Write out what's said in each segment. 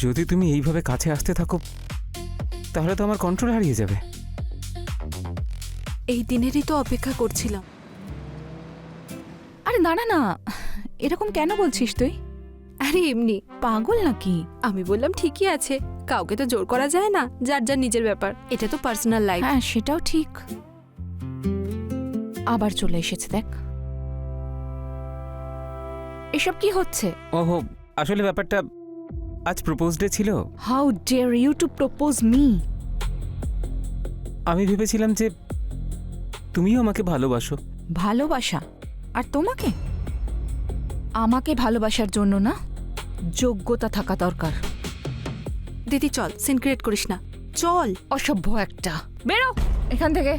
যদি তুমি এইভাবে কাছে আসতে থাকো তাহলে তো আমার কন্ট্রোল হারিয়ে যাবে। এই দিনেরই তো অপেক্ষা করছিলাম। আরে দাঁড়া না, এরকম কেন বলছিস তুই? আরে এমনি, পাগল নাকি? আমি বললাম ঠিকই আছে, কাউকে তো জোর করা যায় না, যার যার নিজের ব্যাপার, এটা তো পার্সোনাল লাইফ। হ্যাঁ সেটাও ঠিক। আবার চলে এসেছে দেখ। এসব কি হচ্ছে? ওহো, আসলে ব্যাপারটা আজ প্রপোজ ডে ছিল। How dare you to propose me? আমি ভেবেছিলাম যে তুমিও আমাকে ভালোবাসো। ভালোবাসা? আর তোমাকে? আমাকে ভালোবাসার জন্য না, যোগ্যতা থাকা দরকার। দিদি চল, সিন ক্রিয়েট করিস না, চল। অসভ্য একটা, বেরো এখান থেকে।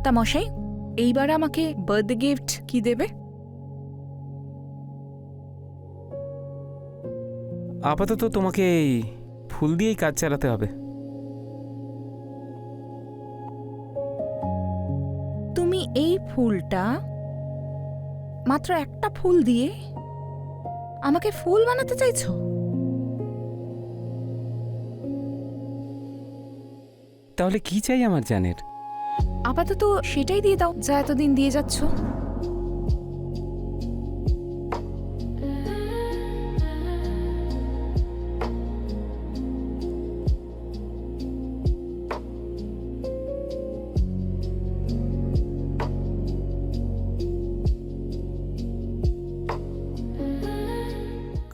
তা মশাই, এইবার আমাকে বার্থডে গিফট কি দেবে? আপাতত তোমাকে এই ফুল দিয়েই কাজ চালাতে হবে। তুমি এই ফুলটা, মাত্র একটা ফুল দিয়ে আমাকে ফুল বানাতে চাইছো? তাহলে কি চাই আমার জানের? আপাতত সেটাই দিয়ে দাও যা এতদিন দিয়ে যাচ্ছ।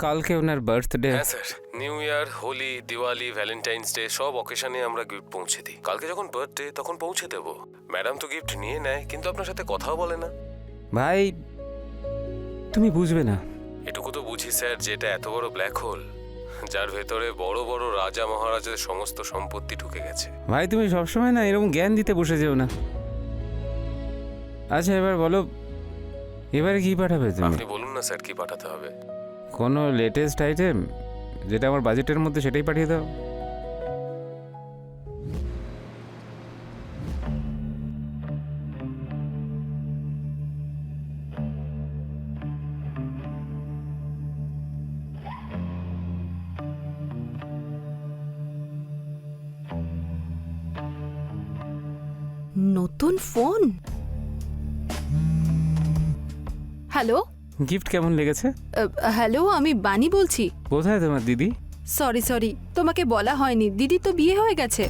কালকে ওনার বার্থডে। হ্যাঁ sir, new year, Holi, Diwali, Valentine's day সব অকেশনে আমরা গিফট পৌঁছে দিই। কালকে যখন বার্থডে তখন পৌঁছে দেবো। ম্যাডাম তো গিফট নিয়ে নেয়, কিন্তু আপনার সাথে কথাও বলে না। ভাই তুমি বুঝবে না। এটুকু তো বুঝি স্যার, যেটা এত বড় ব্ল্যাক হোল, যার ভেতরে বড় বড় রাজা মহারাজাদের সমস্ত সম্পত্তি ঢুকে গেছে। ভাই তুমি সবসময় না এরকম জ্ঞান দিতে বসে যেও না। আচ্ছা এবার বলো, এবারে কি পাঠাবে তুমি? আপনি বলুন না স্যার, কি পাঠাতে হবে? কোনো লেটেস্ট আইটেম যেটা আমার বাজেটের মধ্যে, সেটাই পাঠিয়ে দাও। নতুন ফোন? হ্যালো গিফট কেমন লেগেছে? হ্যালো, আমি বানি বলছি। কোথায় তোমার দিদি? সরি, তোমাকে বলা হয়নি, দিদি তো বিয়ে হয়ে গেছে।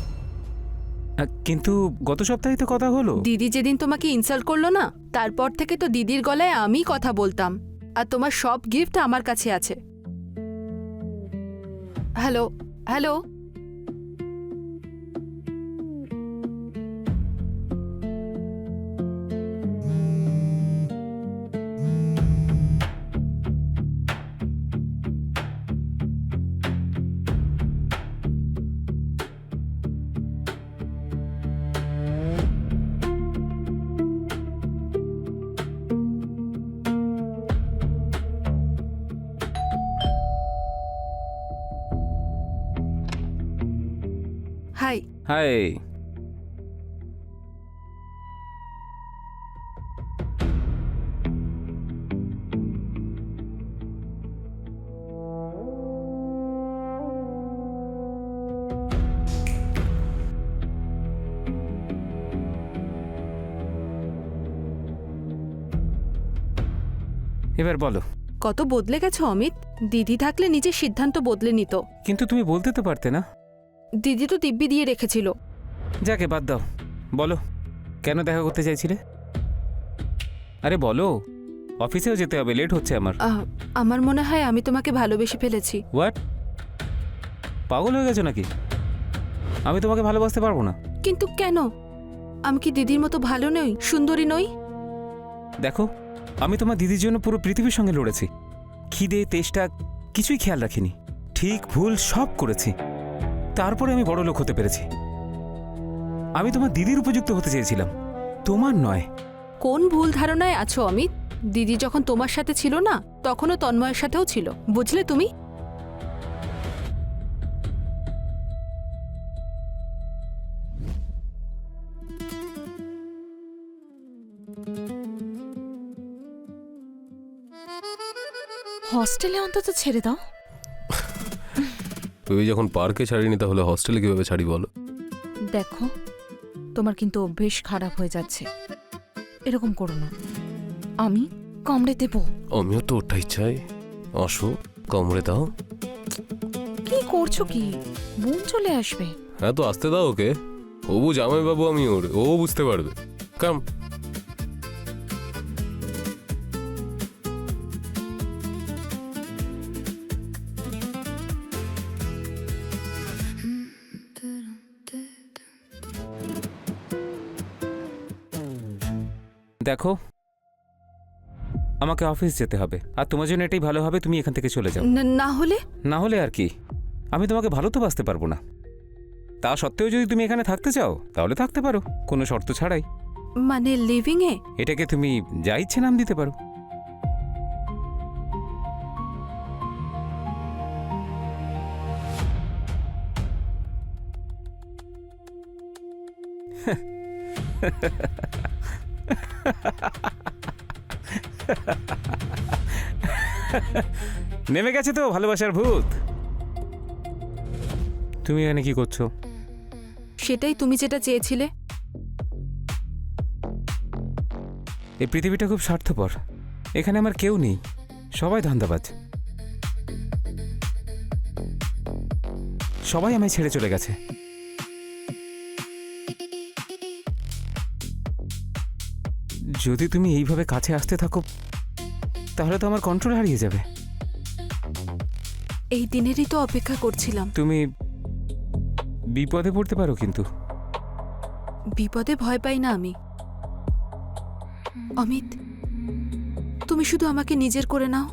কিন্তু গত সপ্তাহে তো কথা হলো। দিদি যেদিন তোমাকে ইনসাল্ট করলো না, তারপর থেকে তো দিদির গলায় আমি কথা বলতাম, আর তোমার সব গিফট আমার কাছে আছে। Hello hello, hi. হাই। এবার বলো। কত বদলে গেছো অমিত। দিদি থাকলে নিজের সিদ্ধান্ত বদলে নিত। কিন্তু তুমি বলতে তো পারতে না? দিদি তো দিব্যি দিয়ে রেখেছিল। যাকে বাদ দাও, বলো কেন দেখা করতে চাইছিলে? আরে বলো, অফিসেও যেতে হবে, লেট হচ্ছে আমার। আমার মনে হয় আমি তোমাকে ভালোবেসে ফেলেছি। হোয়াট? পাগল হয়ে গেছো নাকি? আমি তোমাকে ভালোবাসতে পারবো না। কিন্তু কেন? আমি কি দিদির মতো ভালো নই, সুন্দরী নই? দেখো, আমি তোমার দিদির জন্য পুরো পৃথিবীর সঙ্গে লড়েছি। খিদে তেষ্টা কিছুই খেয়াল রাখিনি, ঠিক ভুল সব করেছি, তারপরে আমি বড় লোক হতে পেরেছি। আমি তোমার দিদির উপযুক্ত হতে চেয়েছিলাম, তোমার নয়। কোন ভুল ধারণায় আছো অমিত? দিদি যখন তোমার সাথে ছিল না, তখনও তন্ময়ের সাথেও ছিল, বুঝলে তুমি? হস্টেলে অন্তত ছেড়ে দাও। তুই যখন পার্কে ছাড়িনি তাহলে হস্টেলে কিভাবে ছাড়ি বলো? দেখো, তোমার কিন্তু অভ্যেস খারাপ হয়ে যাচ্ছে, এরকম করো না। আমি কামড়ে দেবো। আমিও তো ওটাই চাই। আসো, কামড়ে দাও। কি করছো কি? বোন চলে আসবে। হ্যাঁ তো আসতে দাও ওকে। হবু জামাই বাবু আমি ওর, ও বুঝতে পারবে। কাম। দেখো, আমাকে অফিস যেতে হবে, আর তোমার জন্য এটাই ভালো হবে তুমি এখান থেকে চলে যাও। না হলে? না হলে আর কি, আমি তোমাকে ভালো তো বাসতে পারবো না। তা সত্ত্বেও যদি তুমি এখানে থাকতে চাও তাহলে থাকতে পারো, কোনো শর্ত ছাড়াই। মানে লিভিং এ? এটাকে তুমি যা ইচ্ছে নাম দিতে পারো। নেমে গেছে তো ভালোবাসার ভূত। তুমি এখানে কি করছো? সেটাই তুমি যেটা চেয়েছিলে। এই পৃথিবীটা খুব স্বার্থপর, এখানে আমার কেউ নেই, সবাই ধান্দাবাজ। সবাই আমায় ছেড়ে চলে গেছে। যদি তুমি এইভাবে কাছে আসতে থাকো তাহলে তো আমার কন্ট্রোল হারিয়ে যাবে। এই দিনেরই তো অপেক্ষা করছিলাম। তুমি বিপদে পড়তে পারো কিন্তু। বিপদে ভয় পাই না আমি। অমিত, তুমি শুধু আমাকে নিজের করে নাও।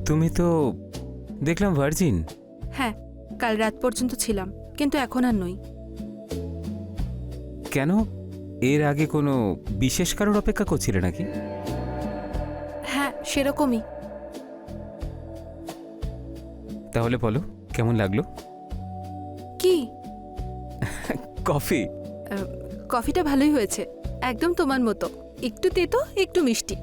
তুমি তো দেখলাম ভার্জিন। হ্যাঁ, কাল রাত পর্যন্ত ছিলাম, কিন্তু এখন আর নই। কেন? এর আগে কোনো বিশেষ কারোর অপেক্ষা করছিলে নাকি? হ্যাঁ, সেরকমই। তাহলে বলো, কেমন লাগলো? কি? কফি? কফিটা ভালোই হয়েছে, একদম তোমার মতো, একটু তেতো একটু মিষ্টি।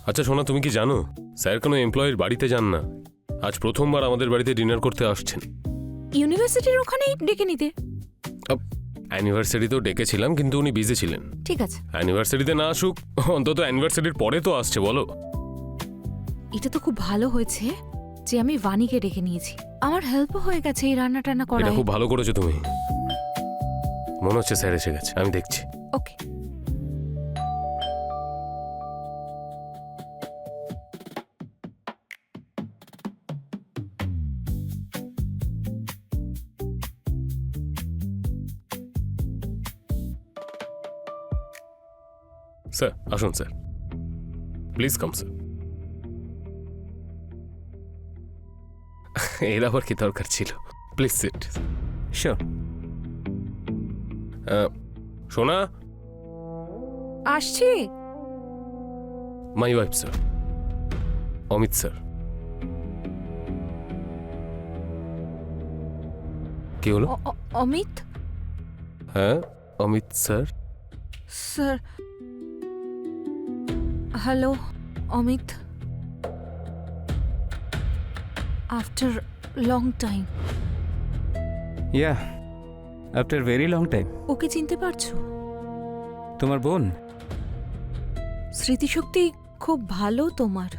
আচ্ছা শোনা, তুমি কি জানো স্যার কোনো এমপ্লয়ের বাড়িতে যান না? আজ প্রথমবার আমাদের বাড়িতে ডিনার করতে আসছেন। ইউনিভার্সিটির ওখানেই ডেকে নিতে। অ্যানিভার্সারিতেও ডেকেছিলাম কিন্তু উনি বিজি ছিলেন। ঠিক আছে, অ্যানিভার্সারিতে না আসুক, অন্তত অ্যানিভার্সারির পরে তো আসছে বলো। এটা তো খুব ভালো হয়েছে যে আমি ভানিকে ডেকে নিয়েছি। আমার হেল্পও হয়ে গেছে এই রান্না টান্না এটা করায়। খুব ভালো করেছো তুমি। মনে হচ্ছে স্যার এসে গেছে, আমি দেখছি। ওকে। স্যার আসুন স্যার, প্লিজ কাম স্যার। এর আবার কি দরকার ছিল? Please sit. শিওর। সোনা, আসছি। My wife sir, Amit sir. কি হলো? অমিত হ্যাঁ Amit sir. Sir, hello Amit. After long time. Yeah, after very long time. ওকে চিনতে পারছো? তোমার বোন। স্মৃতিশক্তি খুব ভালো তোমার।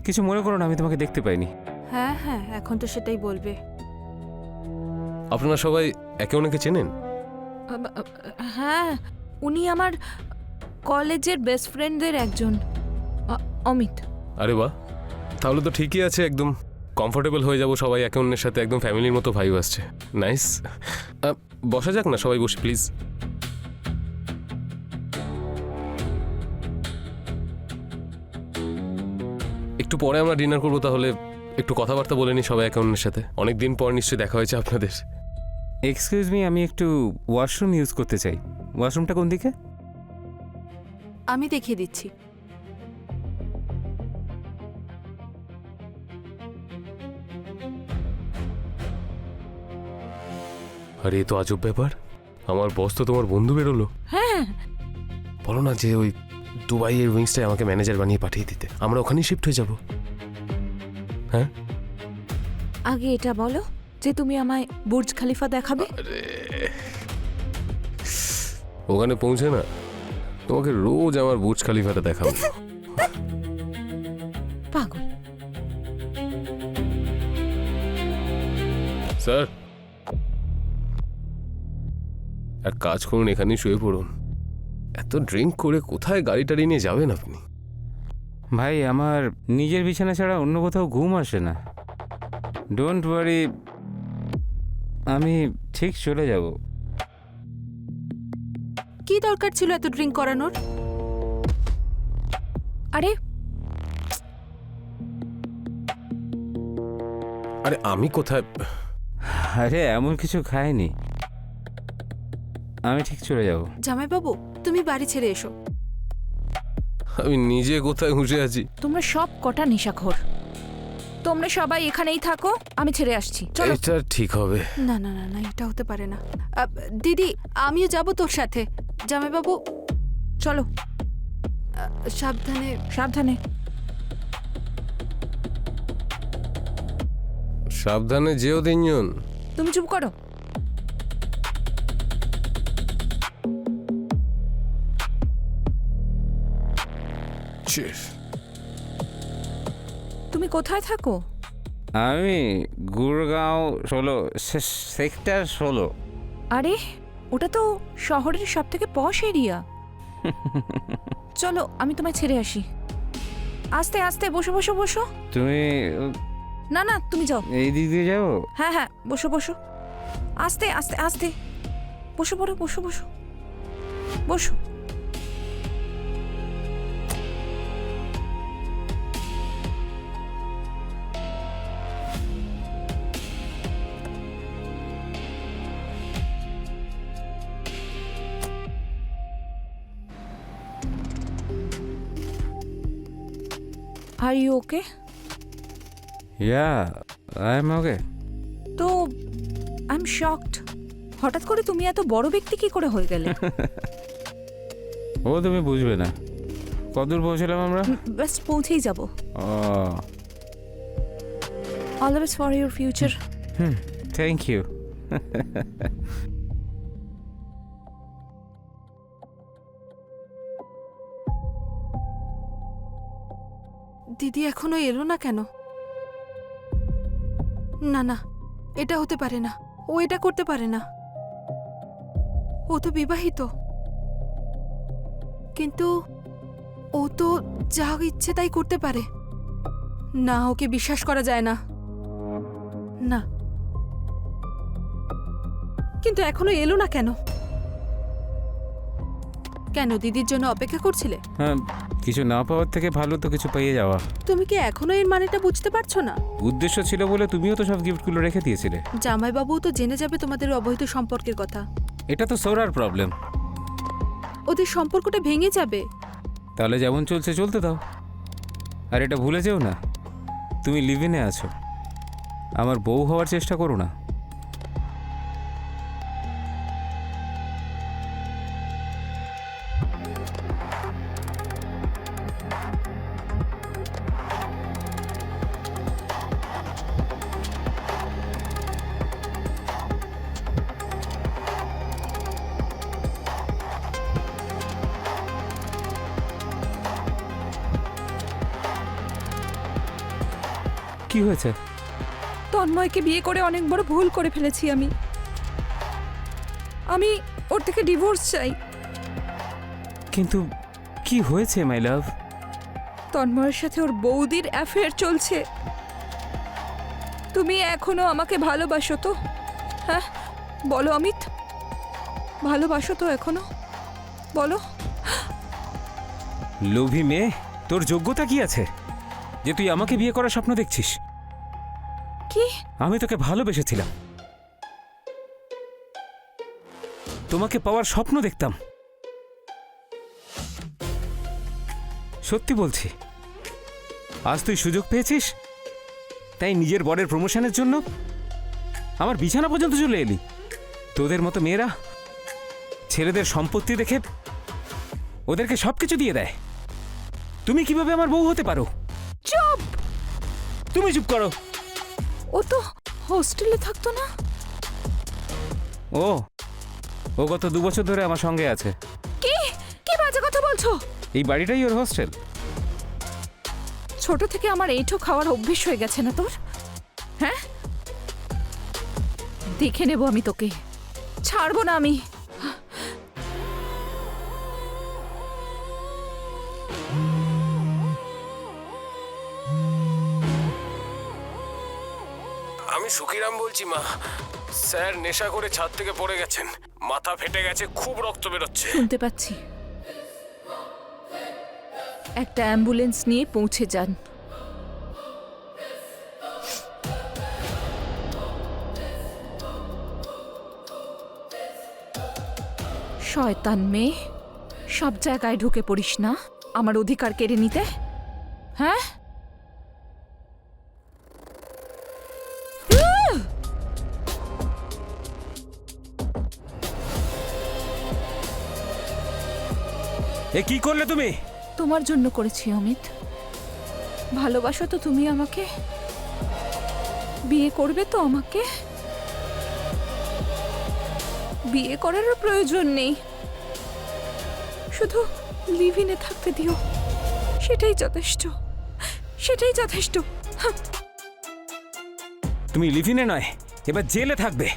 কিছু মনে করো না, আমি তোমাকে দেখতে পাইনি। হ্যাঁ হ্যাঁ, এখন তো সেটাই বলবে। আপনারা সবাই একে অন্যকে চেনেন? হ্যাঁ, উনি আমার কলেজের বেস্ট ফ্রেন্ডদের একজন। অমিত। আরে বাহ, তাহলে তো ঠিকই আছে, একদম কমফোর্টেবল হয়ে যাব সবাই একে অন্যের সাথে, একদম ফ্যামিলির মতো ভাইব আসছে। নাইস। বসা যাক না, সবাই বসি প্লিজ। একটু পরে আমরা ডিনার করবো, তাহলে একটু কথাবার্তা বলে নি সবাই একে অন্যের সাথে। অনেকদিন পর নিশ্চয়ই দেখা হয়েছে আপনাদের। এক্সকিউজ মি, আমি একটু ওয়াশরুম ইউজ করতে চাই। ওয়াশরুমটা কোন দিকে? আমি দেখিয়ে দিচ্ছি। আরে এ তো আজব ব্যাপার, আমার বস তো তোমার বন্ধু বেরোলো। হ্যাঁ, বলো না যে ওই দুবাইয়ের উইংসটায় আমাকে ম্যানেজার বানিয়ে পাঠিয়ে দিতে, আমরা ওখানেই শিফট হয়ে যাব। হ্যাঁ, আগে এটা বলো যে তুমি আমায় বুর্জ খলিফা দেখাবে। আরে ওখানে পৌঁছে না তোমাকে রোজ আমার বুর্জ খলিফাটা দেখাবো। পাগল। স্যার এক কাজ করুন, এখানেই শুয়ে পড়ুন। এত ড্রিঙ্ক করে কোথায় গাড়ি টাড়ি নিয়ে যাবেন আপনি? ভাই, আমার নিজের বিছানা ছাড়া অন্য কোথাও ঘুম আসে না। ডোন্ট ওয়ারি, আমি ঠিক চলে যাব। কি দরকার ছিল এত ড্রিঙ্ক করানোর? আরে আরে আমি কোথায়? আরে এমন কিছু খাইনি, আমি ঠিক চলে যাব। জামাইবাবু, তুমি বাড়ি ছেড়ে এসো। আমি নিজে কোথায় ঘুষে আছি? তোমরা সব কটা নেশাখোর। তোমরা সবাই এখানেই থাকো, আমি ছেড়ে আসছি। চলো। এটা ঠিক হবে? না না না না, এটা হতে পারে না। দিদি, আমিও যাব তোর সাথে। জামাইবাবু, চলো সাবধানে। সাবধানে। সাবধানে যেও তিনজন। তুমি চুপ করো। তুমি কোথায় থাকো? আমি গুরগাঁও 16, সেক্টর 16। আরে ওটা তো শহরের সব থেকে পশ এরিয়া। চলো আমি তোমায় ছেড়ে আসি। আস্তে আস্তে, বসো বসো বসো। তুমি না না, তুমি যাও। এই দিক দিয়ে যাবো? হ্যাঁ হ্যাঁ, বসো বসো। আস্তে আস্তে আস্তে, বসো পড়ো, বসো বসো বসো। Are you okay? Yeah, I'm okay. তো আই এম শকড। হঠাৎ করে তুমি এত বড় ব্যক্তি কি করে হয়ে গেলে? ও তুমি বুঝবে না। কতদূর পৌঁছলাম আমরা? ব্যাস পৌঁছেই যাব। All the best for your future. Thank you. দিদি এখনো এলো না কেন? না না, এটা হতে পারে না। ও এটা করতে পারে না। ও তো বিবাহিত। কিন্তু ও তো যা ইচ্ছে তাই করতে পারে না। ওকে বিশ্বাস করা যায় না। না, কিন্তু এখনো এলো না কেন? কেন, দিদির জন্য অপেক্ষা করছিলে? হ্যাঁ, কিছু না পাওয়ার থেকে ভালো তো কিছু পেয়ে যাওয়া। তুমি কি এখনো এর মানেটা বুঝতে পারছো না? উদ্দেশ্য ছিল বলে তুমিও তো সব গিফটগুলো রেখে দিয়েছিলে। জামাইবাবু তো জেনে যাবে তোমাদের অবৈধ সম্পর্কের কথা। এটা তো সোরার প্রবলেম। ওদের সম্পর্কটা ভেঙে যাবে। তাহলে যেমন চলছে চলতে দাও। আর এটা ভুলে যেও না, তুমি লিভ-ইনে আছো। আমার বউ হওয়ার চেষ্টা করো না। কি হয়েছে? তন্ময়কে বিয়ে করে অনেক বড় ভুল করে ফেলেছি আমি। আমি ওর থেকে ডিভোর্স চাই। কিন্তু কি হয়েছে মাই লাভ? তন্ময়ের সাথে ওর বৌদির অ্যাফেয়ার চলছে। তুমি এখনো আমাকে ভালোবাসো তো? হ্যাঁ বলো অমিত। ভালোবাসো তো এখনো? বলো। লোভী মেয়ে, তোর যোগ্যতা কি আছে যে তুই আমাকে বিয়ে করার স্বপ্ন দেখছিস? কি? আমি তোকে ভালোবেসেছিলাম, তোমাকে পাওয়ার স্বপ্ন দেখতাম। সত্যি বলছি, আজ তুই সুযোগ পেয়েছিস, তাই নিজের বরের প্রমোশনের জন্য আমার বিছানা পর্যন্ত চলে এলি। তোদের মতো মেয়েরা ছেলেদের সম্পত্তি দেখে ওদেরকে সবকিছু দিয়ে দেয়। তুমি কিভাবে আমার বউ হতে পারো? চুপ! তুমি চুপ করো। ও তো হোস্টেলে থাকতো না? ও ও গত 2 বছর ধরে আমার সঙ্গে আছে। কি কি বাজে কথা বলছো? এই বাড়িটাই ওর হোস্টেল। ছোট থেকে আমার এইঠো খাওয়ার অভ্যেস হয়ে গেছে না তোর? হ্যাঁ, দেখে নেব আমি তোকে, ছাড়বো না আমি। আমি সুখিরাম বলছি মা। স্যার নেশা করে ছাদ থেকে পড়ে গেছেন, মাথা ফেটে গেছে, খুব রক্ত বেরোচ্ছে। শুনতে পাচ্ছি। একটা অ্যাম্বুলেন্স নিয়ে পৌঁছে যান। শয়তান মেয়ে, সব জায়গায় ঢুকে পড়িস না আমার অধিকার কেড়ে নিতে। হ্যাঁ, এ কি করলে তুমি? তোমার জন্য করেছি অমিত। ভালোবাসো তো তুমি আমাকে? বিয়ে করবে তো আমাকে? বিয়ে করারও প্রয়োজন নেই, শুধু লিভ ইনে থাকতে দিও, সেটাই যথেষ্ট, সেটাই যথেষ্ট। তুমি লিভিনে নয়, এবার জেলে থাকবে।